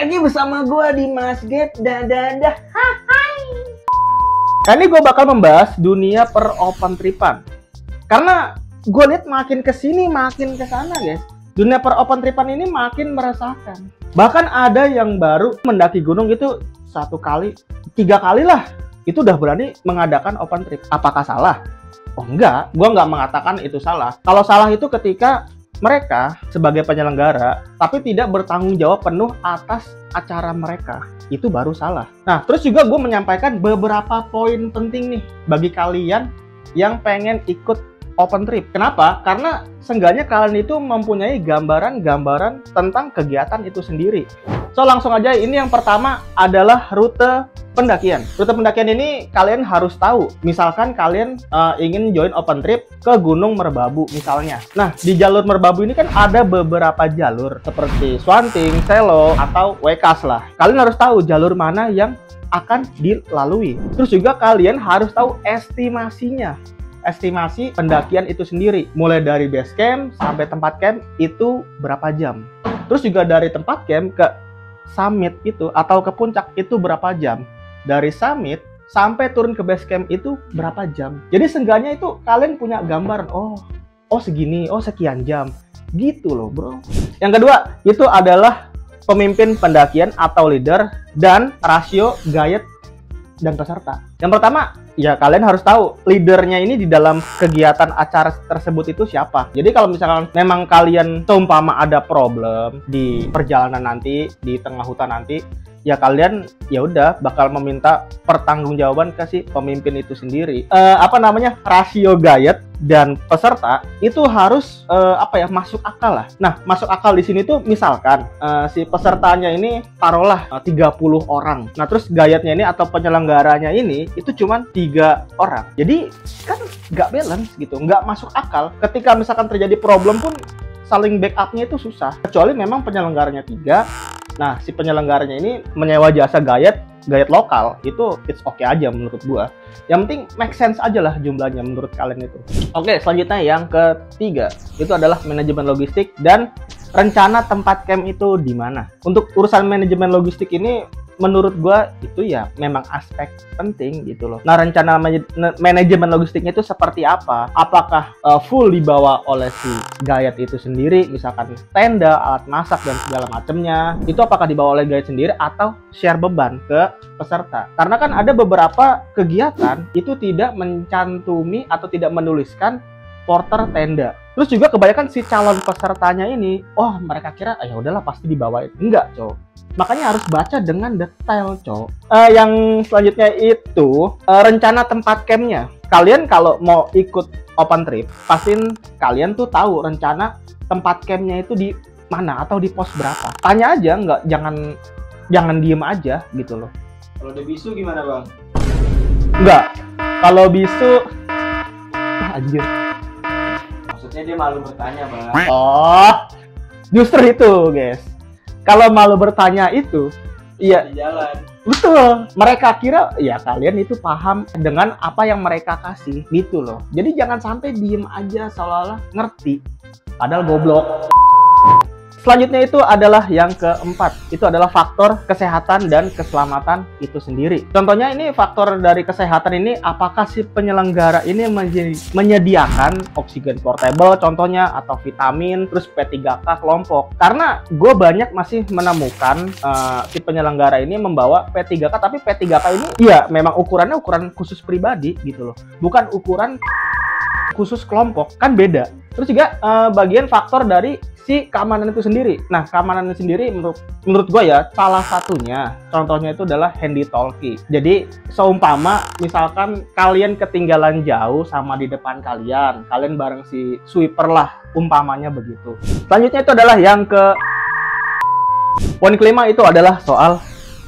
lagi bersama gue di Mas Get Dadadah. Kali ini gue bakal membahas dunia per open tripan. Karena gue lihat makin kesini makin kesana guys. Dunia per open tripan ini makin meresahkan. Bahkan ada yang baru mendaki gunung itu 1 kali, 3 kali lah. Itu udah berani mengadakan open trip. Apakah salah? Oh enggak, gue nggak mengatakan itu salah. Kalau salah itu ketika mereka sebagai penyelenggara tapi tidak bertanggung jawab penuh atas acara mereka, itu baru salah. Nah, terus juga gue menyampaikan beberapa poin penting nih bagi kalian yang pengen ikut open trip. Kenapa? Karena seenggaknya kalian itu mempunyai gambaran-gambaran tentang kegiatan itu sendiri. So, langsung aja, ini yang pertama adalah rute pendakian. Rute pendakian ini kalian harus tahu. Misalkan kalian ingin join open trip ke Gunung Merbabu misalnya. Nah, di jalur Merbabu ini kan ada beberapa jalur seperti Swanting, Selo, atau Wekas lah. Kalian harus tahu jalur mana yang akan dilalui. Terus juga kalian harus tahu estimasinya. Estimasi pendakian itu sendiri. Mulai dari base camp sampai tempat camp itu berapa jam. Terus juga dari tempat camp ke summit itu atau ke puncak itu berapa jam. Dari summit sampai turun ke base camp itu berapa jam. Jadi seenggaknya itu kalian punya gambaran. Oh segini, sekian jam. Gitu loh bro. Yang kedua itu adalah pemimpin pendakian atau leader dan rasio guide dan peserta. Yang pertama, ya kalian harus tahu leadernya ini di dalam kegiatan acara tersebut itu siapa. Jadi kalau misalkan memang kalian seumpama ada problem di perjalanan nanti, di tengah hutan nanti, ya kalian ya udah bakal meminta pertanggungjawaban ke si pemimpin itu sendiri. Rasio guide dan peserta itu harus masuk akal lah. Nah, masuk akal di sini tuh misalkan si pesertanya ini taruhlah 30 orang. Nah, terus guide-nya ini atau penyelenggaranya ini itu cuma 3 orang. Jadi kan nggak balance gitu, nggak masuk akal. Ketika misalkan terjadi problem pun saling backupnya itu susah. Kecuali memang penyelenggaranya 3. Nah, si penyelenggaranya ini menyewa jasa guide lokal, itu it's okay aja menurut gua. Yang penting make sense aja lah jumlahnya menurut kalian itu. Oke, selanjutnya yang ketiga, itu adalah manajemen logistik dan rencana tempat camp itu di mana. Untuk urusan manajemen logistik ini menurut gua itu ya memang aspek penting gitu loh. Nah, rencana manajemen logistiknya itu seperti apa? Apakah full dibawa oleh si guide itu sendiri, misalkan tenda, alat masak dan segala macamnya. Itu apakah dibawa oleh guide sendiri atau share beban ke peserta? Karena kan ada beberapa kegiatan itu tidak mencantumi atau tidak menuliskan porter tenda. Terus juga kebanyakan si calon pesertanya ini, mereka kira ya udahlah pasti dibawain. Enggak, cowok. Makanya harus baca dengan detail, cowok. Yang selanjutnya itu rencana tempat campnya. Kalian kalau mau ikut open trip, pastiin kalian tuh tahu rencana tempat campnya itu di mana atau di pos berapa. Tanya aja, jangan diem aja gitu loh. Kalau ada bisu gimana bang? Enggak. Kalau bisu, anjir. Maksudnya dia malu bertanya bang. Justru itu guys. Kalau malu bertanya itu, iya. Di jalan. Betul. Mereka kira ya kalian itu paham dengan apa yang mereka kasih, gitu loh. Jadi jangan sampai diem aja seolah-olah ngerti, padahal goblok. Selanjutnya itu adalah yang keempat. Itu adalah faktor kesehatan dan keselamatan itu sendiri. Contohnya ini faktor dari kesehatan ini, apakah si penyelenggara ini menyediakan oksigen portable contohnya, atau vitamin, terus P3K kelompok. Karena gue banyak masih menemukan si penyelenggara ini membawa P3K, tapi P3K ini ya memang ukurannya ukuran khusus pribadi gitu loh. Bukan ukuran khusus kelompok, kan beda. Terus juga bagian faktor dari si keamanan itu sendiri. Nah, keamanan itu sendiri menurut gue ya, salah satunya contohnya itu adalah handy talkie. Jadi seumpama misalkan kalian ketinggalan jauh sama di depan kalian bareng si sweeper lah, umpamanya begitu. Selanjutnya itu adalah yang poin kelima, itu adalah soal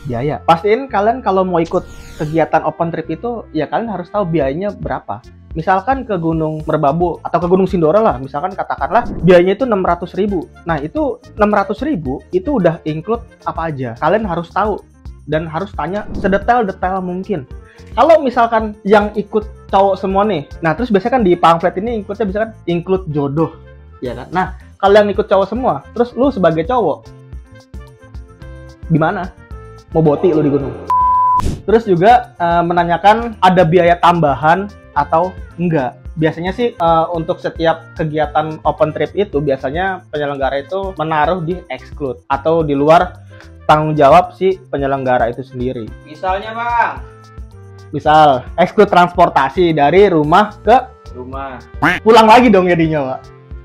biaya. Pastiin kalian kalau mau ikut kegiatan open trip itu ya kalian harus tahu biayanya berapa. Misalkan ke Gunung Merbabu atau ke Gunung Sindoro lah, misalkan katakanlah biayanya itu 600.000. Nah, itu 600.000 itu udah include apa aja. Kalian harus tahu dan harus tanya sedetail-detail mungkin. Kalau misalkan yang ikut cowok semua nih, nah terus biasanya kan di pamflet ini include-nya bisa kan include jodoh, ya kan? Nah, kalau yang ikut cowok semua, terus lu sebagai cowok, Gimana? Mau boti lu di gunung? Terus juga menanyakan ada biaya tambahan atau enggak. Biasanya sih untuk setiap kegiatan open trip itu biasanya penyelenggara itu menaruh di exclude atau di luar tanggung jawab si penyelenggara itu sendiri. Misalnya bang, Misal exclude transportasi dari rumah ke rumah. pulang lagi dong jadinya, Pak.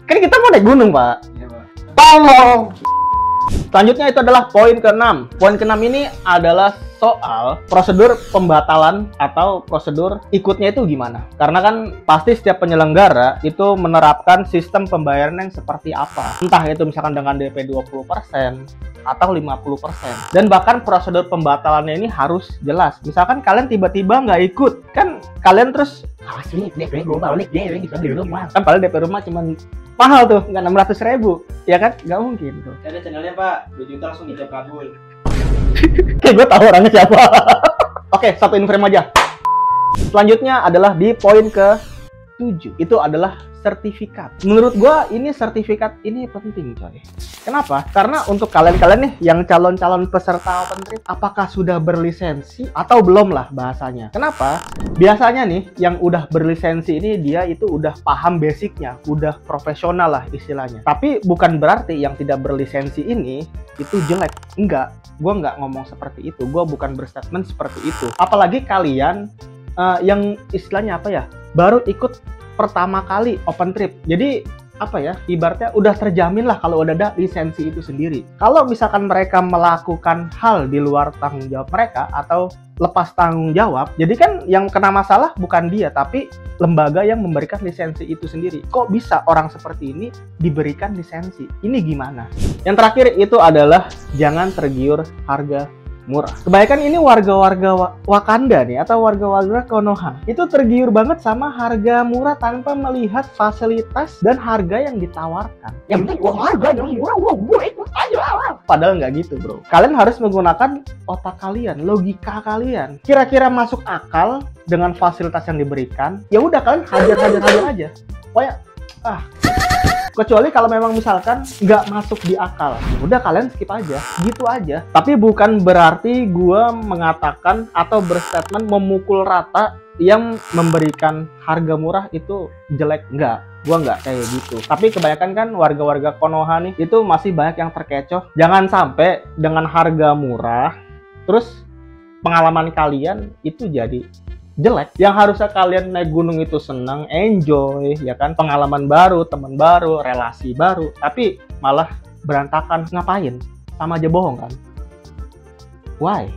Kan kita mau naik gunung, Pak. Iya bang. Tolong. Selanjutnya itu adalah poin ke-6. Poin ke-6 ini adalah soal prosedur pembatalan atau prosedur ikutnya itu gimana. Karena kan pasti setiap penyelenggara itu menerapkan sistem pembayaran yang seperti apa. Entah itu misalkan dengan DP 20% atau 50%. Dan bahkan prosedur pembatalannya ini harus jelas. Misalkan kalian tiba-tiba nggak ikut, kan kalian terus kan paling DP rumah cuman mahal tuh, nggak 600.000, ya kan? Nggak mungkin tuh. Ada channelnya pak, 2 juta langsung ijab kabul. Kayak gue tahu orangnya siapa. Oke, satu info aja. Selanjutnya adalah di poin ke-7. Itu adalah sertifikat. Menurut gue ini sertifikat ini penting, coy. Kenapa? Karena untuk kalian-kalian nih yang calon-calon peserta open trip, apakah sudah berlisensi atau belum lah bahasanya. Kenapa? Biasanya nih yang udah berlisensi ini dia itu udah paham basicnya, udah profesional lah istilahnya. Tapi bukan berarti yang tidak berlisensi ini itu jelek. Enggak, gue nggak ngomong seperti itu. Gue bukan berstatement seperti itu. Apalagi kalian yang istilahnya apa ya, baru ikut pertama kali open trip. Jadi apa ya, ibaratnya udah terjamin lah kalau udah ada lisensi itu sendiri. Kalau misalkan mereka melakukan hal di luar tanggung jawab mereka atau lepas tanggung jawab, jadi kan yang kena masalah bukan dia, tapi lembaga yang memberikan lisensi itu sendiri. Kok bisa orang seperti ini diberikan lisensi? Ini gimana? Yang terakhir itu adalah jangan tergiur harga murah. Kebanyakan ini warga-warga Wakanda nih atau warga-warga Konoha itu tergiur banget sama harga murah tanpa melihat fasilitas dan harga yang ditawarkan. Yang penting gua harga yang murah, gua ikut aja. Padahal nggak gitu, bro. Kalian harus menggunakan otak kalian, logika kalian. Kira-kira masuk akal dengan fasilitas yang diberikan, ya udah kalian hajar aja. Pokoknya kecuali kalau memang misalkan nggak masuk di akal, udah kalian skip aja, gitu aja. Tapi bukan berarti gue mengatakan atau berstatement memukul rata yang memberikan harga murah itu jelek, enggak. Gue nggak kayak gitu. Tapi kebanyakan kan warga-warga Konoha nih itu masih banyak yang terkecoh. Jangan sampai dengan harga murah terus pengalaman kalian itu jadi jelek. Yang harusnya kalian naik gunung itu senang, enjoy, ya kan, pengalaman baru, teman baru, relasi baru, tapi malah berantakan. Ngapain? Sama aja bohong kan? Why?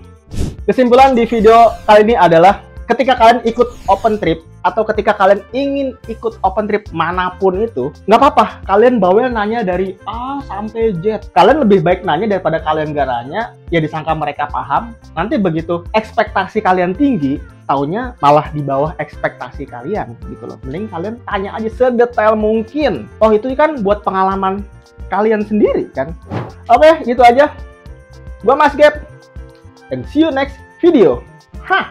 Kesimpulan di video kali ini adalah ketika kalian ikut open trip atau ketika kalian ingin ikut open trip manapun itu, nggak apa-apa kalian bawel nanya dari A sampai Z. Kalian lebih baik nanya daripada kalian nggak nanya, ya disangka mereka paham. Nanti begitu ekspektasi kalian tinggi, taunya malah di bawah ekspektasi kalian gitu loh. Mending kalian tanya aja sedetail mungkin. Oh itu kan buat pengalaman kalian sendiri kan. Oke, gitu aja. Gua Mas Gap, and see you next video. Hah.